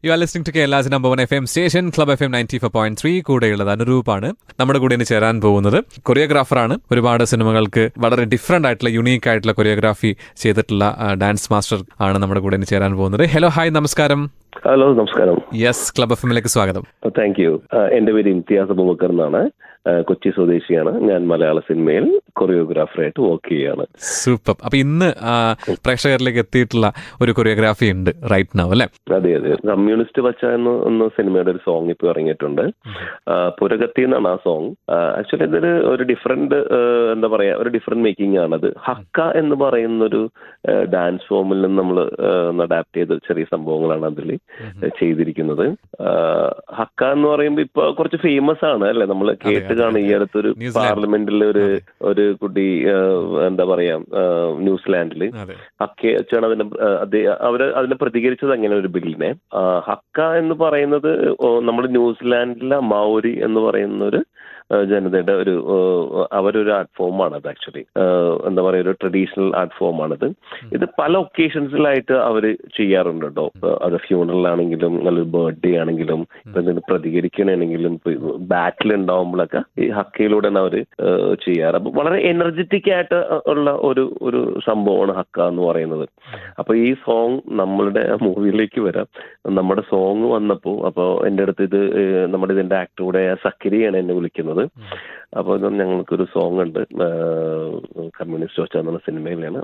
U are listening to Kerala's number 1 FM station club FM 94.3. കൂടെയുള്ളത് അനുരൂപാണ്. നമ്മുടെ കൂടെ ഇനി ചേരാൻ പോകുന്നത് കൊറിയോഗ്രാഫറാണ്. ഒരുപാട് സിനിമകൾക്ക് വളരെ ഡിഫറെന്റ് ആയിട്ടുള്ള യുണീക്ക് ആയിട്ടുള്ള കൊറിയോഗ്രാഫി ചെയ്തിട്ടുള്ള ഡാൻസ് മാസ്റ്റർ ആണ് നമ്മുടെ കൂടെ ഇനി ചേരാൻ പോകുന്നത്. ഹലോ, ഹായ്, നമസ്കാരം. ഹലോ, നമസ്കാരം. യെസ്, ക്ലബ് എഫിലേക്ക് സ്വാഗതം. Thank you. എന്റെ പേര് ഇംതിയാസ് അബൂബക്കർ എന്നാണ്. കൊച്ചി സ്വദേശിയാണ്. ഞാൻ മലയാള സിനിമയിൽ കൊറിയോഗ്രാഫറായിട്ട് വർക്ക് ചെയ്യാണ്. സൂപ്പർ. അപ്പൊ ഇന്ന് പ്രേക്ഷകരിലേക്ക് എത്തിയിട്ടുള്ള ഒരു കൊറിയോഗ്രാഫി ഉണ്ട് റൈറ്റ് നൗ, അല്ലേ? അതെ. കമ്മ്യൂണിസ്റ്റ് പച്ച എന്ന സിനിമയുടെ ഒരു സോങ് ഇപ്പൊ ഇറങ്ങിയിട്ടുണ്ട്. പുരകത്തി എന്നാണ് ആ സോങ്. ആക്ച്വലി ഇതൊരു ഒരു ഡിഫറെന്റ് എന്താ പറയാ, ഒരു ഡിഫറെന്റ് മേക്കിംഗ് ആണത്. ഹക്ക എന്ന് പറയുന്നൊരു ഡാൻസ് ഫോമിൽ നിന്ന് നമ്മൾ അഡാപ്റ്റ് ചെയ്ത ചെറിയ സംഭവങ്ങളാണ് അതിൽ ചെയ്തിരിക്കുന്നത്. ഹക്ക എന്ന് പറയുമ്പോൾ ഇപ്പൊ കുറച്ച് ഫേമസ് ആണ്, അല്ലെ? നമ്മൾ കേട്ട് കാണും. ഈ അടുത്തൊരു പാർലമെന്റിൽ ഒരു കുട്ടി എന്താ പറയാ, ന്യൂസിലാൻഡില് ഹക്ക വെച്ചാണ് അതിനെ പ്രതികരിച്ചത്. അങ്ങനെ ഒരു ബില്ലിനെ ഹക്ക എന്ന് പറയുന്നത് നമ്മുടെ ന്യൂസിലാൻഡിലെ മൗരി എന്ന് പറയുന്ന ഒരു ജനതയുടെ അവരൊരു ആർട്ട് ഫോമാണ് അത്. ആക്ച്വലി എന്താ പറയാ, ഒരു ട്രഡീഷണൽ ആർട്ട് ഫോമാണിത്. ഇത് പല ഒക്കേഷൻസിലായിട്ട് അവർ ചെയ്യാറുണ്ട് കേട്ടോ. അത് ഫ്യൂണറലാണെങ്കിലും നല്ലൊരു ബർത്ത്ഡേ ആണെങ്കിലും ഇപ്പൊ എന്തെങ്കിലും പ്രതികരിക്കണമെങ്കിലും ബാറ്റിൽ ഉണ്ടാവുമ്പോഴൊക്കെ ഈ ഹക്കയിലൂടെയാണ് അവർ ചെയ്യാറ്. അപ്പൊ വളരെ എനർജറ്റിക് ആയിട്ട് ഉള്ള ഒരു സംഭവമാണ് ഹക്ക എന്ന് പറയുന്നത്. അപ്പൊ ഈ സോങ് നമ്മളുടെ മൂവിയിലേക്ക് വരാം. നമ്മുടെ സോങ് വന്നപ്പോൾ അപ്പോൾ എൻ്റെ അടുത്ത് ഇത് നമ്മുടെ ഇതിന്റെ ആക്ടറുടെ സക്കരിയാണ് എന്നെ വിളിക്കുന്നത്. അപ്പോൾ ഞങ്ങൾക്കൊരു സോങ് ഉണ്ട്, കമ്മ്യൂണിസ്റ്റ് പച്ച എന്ന സിനിമയിലാണ്.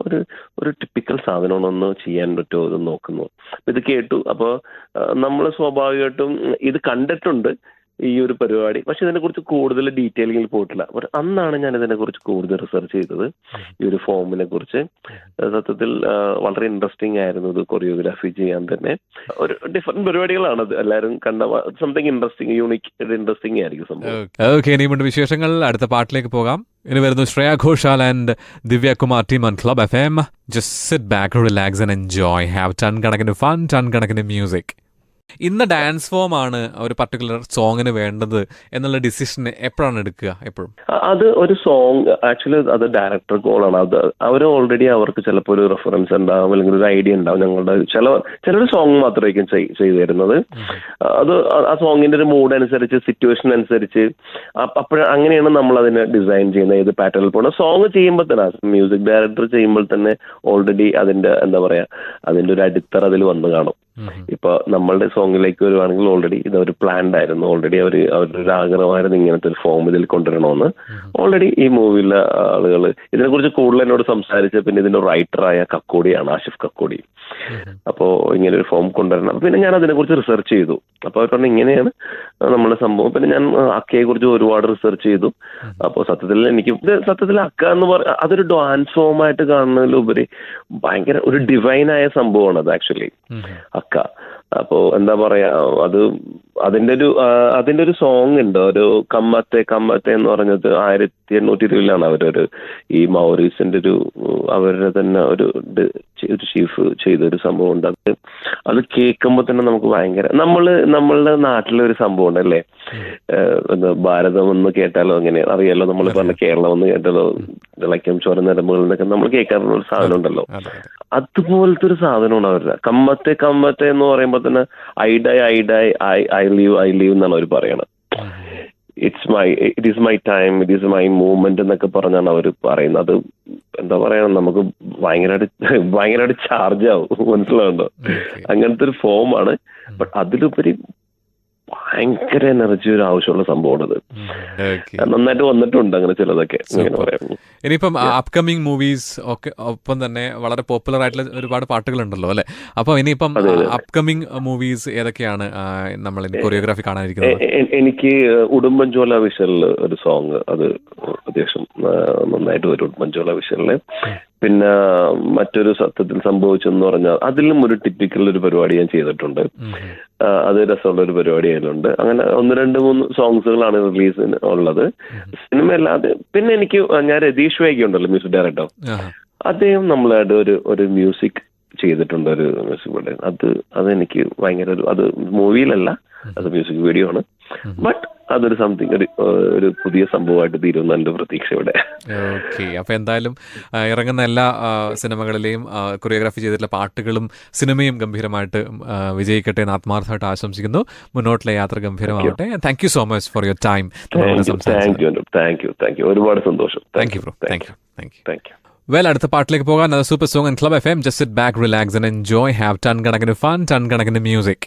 ഒരു ടിപ്പിക്കൽ സാധനമാണ്, ഒന്ന് ചെയ്യാൻ പറ്റുമോ ഇത് നോക്കുന്നു. ഇത് കേട്ടു. അപ്പോൾ നമ്മൾ സ്വാഭാവികമായിട്ടും ഇത് കണ്ടിട്ടുണ്ട് ഈ ഒരു പരിപാടി, പക്ഷെ ഇതിനെക്കുറിച്ച് കൂടുതൽ ഡീറ്റെയിലിംഗിൽ പോയിട്ടില്ല. പക്ഷെ അന്നാണ് ഞാൻ ഇതിനെക്കുറിച്ച് കൂടുതൽ റിസർച്ച് ചെയ്തത്, ഈ ഒരു ഫോമിനെ കുറിച്ച്. സത്യത്തിൽ വളരെ ഇൻട്രസ്റ്റിംഗ് ആയിരുന്നു ഇത് കൊറിയോഗ്രാഫി ചെയ്യാൻ തന്നെ. ഒരു ഡിഫറെന്റ് പരിപാടികളാണ് അത്. എല്ലാവരും കണ്ട സംതിങ് ഇൻട്രസ്റ്റിംഗ്, യൂണിക്, ഇൻട്രസ്റ്റിംഗ് ആയിരിക്കും സംഭവം. ഓക്കെ, ഇനിയുമുണ്ട് വിശേഷങ്ങൾ. അടുത്ത പാട്ടിലേക്ക് പോകാം. ഇനി വരുന്നു Shreya Ghoshal and Divya Kumar team on club FM. Just sit back, relax and enjoy. Have ton കണക്കിന് ഫൺ, ടൺ കണക്കിന് മ്യൂസിക്. ഇന്ന ഡാൻസ് ഫോം ആണ് ഒരു പർട്ടിക്കുലർ സോങ്ങിന് വേണ്ടത് എന്നുള്ള ഡിസിഷൻ എപ്പോഴാണ് എടുക്കുക? എപ്പോഴും അത് ഒരു സോങ് ആക്ച്വലി അത് ഡയറക്ടർ കോളാണ്. അത് അവർ ഓൾറെഡി അവർക്ക് ചിലപ്പോൾ ഒരു റെഫറൻസ് ഉണ്ടാവും, അല്ലെങ്കിൽ ഒരു ഐഡിയ ഉണ്ടാവും. ഞങ്ങളുടെ ചിലൊരു സോങ് മാത്രമായിരിക്കും ചെയ്തു തരുന്നത്. അത് ആ സോങ്ങിന്റെ ഒരു മൂഡ് അനുസരിച്ച്, സിറ്റുവേഷൻ അനുസരിച്ച് അങ്ങനെയാണ് നമ്മൾ അതിനെ ഡിസൈൻ ചെയ്യുന്നത്. ഏത് പാറ്റേണിൽ പോകണം സോങ് ചെയ്യുമ്പോൾ തന്നെ, മ്യൂസിക് ഡയറക്ടർ ചെയ്യുമ്പോൾ തന്നെ ഓൾറെഡി അതിന്റെ എന്താ പറയാ, അതിന്റെ ഒരു അടിത്തറ അതിൽ വന്ന് കാണും. ഇപ്പൊ നമ്മളുടെ സോങ്ങിലേക്ക് വരുവാണെങ്കിൽ ഓൾറെഡി ഇതൊരു പ്ലാൻഡ് ആയിരുന്നു. ഓൾറെഡി അവരുടെ ആഗ്രഹമായിരുന്നു ഇങ്ങനത്തെ ഒരു ഫോം ഇതിൽ കൊണ്ടുവരണമെന്ന്. ഓൾറെഡി ഈ മൂവിയിലെ ആളുകൾ ഇതിനെക്കുറിച്ച് കൂടുതൽ എന്നോട് സംസാരിച്ച പിന്നെ ഇതിന്റെ റൈറ്ററായ കക്കോടിയാണ്, ആഷിഫ് കക്കോടി. അപ്പോ ഇങ്ങനെ ഒരു ഫോം കൊണ്ടുവരണം. പിന്നെ ഞാൻ അതിനെക്കുറിച്ച് റിസർച്ച് ചെയ്തു. അപ്പൊ അവർ പറഞ്ഞു ഇങ്ങനെയാണ് നമ്മുടെ സംഭവം. പിന്നെ ഞാൻ അക്കയെ കുറിച്ച് ഒരുപാട് റിസർച്ച് ചെയ്തു. അപ്പോൾ സത്യത്തിൽ അക്ക എന്ന് പറഞ്ഞ അതൊരു ഡാൻസ് ഫോമായിട്ട് കാണുന്നതിലുപരി ഭയങ്കര ഒരു ഡിവൈനായ സംഭവമാണ് അത് ആക്ച്വലി അക്ക. അപ്പോ എന്താ പറയാ, അതിന്റെ ഒരു സോങ് ഉണ്ട്, ഒരു കമ്മത്തെ എന്ന് പറഞ്ഞത് 1820 അവരൊരു ഈ മൗറീസിന്റെ അവരുടെ തന്നെ ഒരു ചീഫ് ചെയ്തൊരു സംഭവം ഉണ്ട്. അത് കേൾക്കുമ്പോൾ തന്നെ നമുക്ക് ഭയങ്കര നമ്മളുടെ നാട്ടിലെ ഒരു സംഭവം ഉണ്ടല്ലേ, ഭാരതം എന്ന് കേട്ടാലോ അങ്ങനെ അറിയാലോ, നമ്മൾ പറഞ്ഞ കേരളം എന്ന് കേട്ടാലോ തിളക്കം ചോര നരമ്പുകൾ എന്നൊക്കെ നമ്മൾ കേൾക്കാറുള്ള ഒരു സാധനം ഉണ്ടല്ലോ. അതുപോലത്തെ ഒരു സാധനമാണ് അവരുടെ കമ്മത്തെ എന്ന് പറയുമ്പോൾ തന്നെ ഐ ലീവ് എന്നാണ് അവർ പറയണത്. It is my time, it is my movement എന്നൊക്കെ പറഞ്ഞാണ് അവർ പറയുന്നത്. അത് എന്താ പറയാ, നമുക്ക് ഭയങ്കരമായിട്ട് ചാർജ് ആവും, മനസ്സിലാവുണ്ടോ? അങ്ങനത്തെ ഒരു ഫോമാണ്. ബട്ട് അതിലുപരി ഭയങ്കര എനർജി ഒരു ആവശ്യമുള്ള സംഭവമാണത്. നന്നായിട്ട് വന്നിട്ടുണ്ട് അങ്ങനെ ചിലതൊക്കെ. ഇനിയിപ്പം അപ്കമിങ് മൂവീസ് ഒക്കെ ഒപ്പം തന്നെ വളരെ പോപ്പുലർ ആയിട്ടുള്ള ഒരുപാട് പാട്ടുകളുണ്ടല്ലോ, അല്ലെ? അപ്പൊ ഇനിയിപ്പം അപ്കമിങ് മൂവീസ് ഏതൊക്കെയാണ് നമ്മൾ കൊറിയോഗ്രാഫി കാണാനിരിക്കുന്നത്? എനിക്ക് ഉടുമ്പൻചോല വിഷലിൽ ഒരു സോങ്, അത് അത്യാവശ്യം നന്നായിട്ട് വരും ഉടുമ്പൻചോല വിഷലില്. പിന്നെ മറ്റൊരു സത്യത്തിൽ സംഭവിച്ചെന്ന് പറഞ്ഞാൽ അതിലും ഒരു ടിപ്പിക്കൽ ഒരു പരിപാടി ഞാൻ ചെയ്തിട്ടുണ്ട്. അത് രസമുള്ള ഒരു പരിപാടി അതിലുണ്ട്. അങ്ങനെ 1, 2, 3 സോങ്സുകളാണ് റിലീസിന് ഉള്ളത്. സിനിമ അല്ലാതെ പിന്നെ ഞാൻ രതീഷ് വൈകി ഉണ്ടല്ലോ, മ്യൂസിക് ഡയറക്ടർ, അദ്ദേഹം നമ്മളായിട്ട് ഒരു മ്യൂസിക് ചെയ്തിട്ടുണ്ട്, ഒരു മ്യൂസിക് വീഡിയോ. അതെനിക്ക് ഭയങ്കര അത് മൂവിയിലല്ല, അത് മ്യൂസിക് വീഡിയോ ആണ്. ബട്ട് അതൊരു സംതിങ് ഒരു പുതിയ സംഭവമായിട്ട് തീരുമെന്ന് എൻ്റെ പ്രതീക്ഷ ഇവിടെ. ഓക്കെ, അപ്പോൾ എന്തായാലും ഇറങ്ങുന്ന എല്ലാ സിനിമകളിലെയും കൊറിയോഗ്രാഫി ചെയ്തിട്ടുള്ള പാട്ടുകളും സിനിമയും ഗംഭീരമായിട്ട് വിജയിക്കട്ടെ എന്ന് ആത്മാർത്ഥമായിട്ട് ആശംസിക്കുന്നു. മുന്നോട്ടുള്ള യാത്ര ഗംഭീരമാവട്ടെ. Thank you so much for your time. Thank you ഒരുപാട് സന്തോഷം. Thank you bro. Thank you. Well, അടുത്ത പാട്ടിലേക്ക് പോകാൻ. Super song and club FM. Just sit back, relax and enjoy. Have ton കണക്കിന് ഫൺ, ടൺ കണക്കിന് മ്യൂസിക്.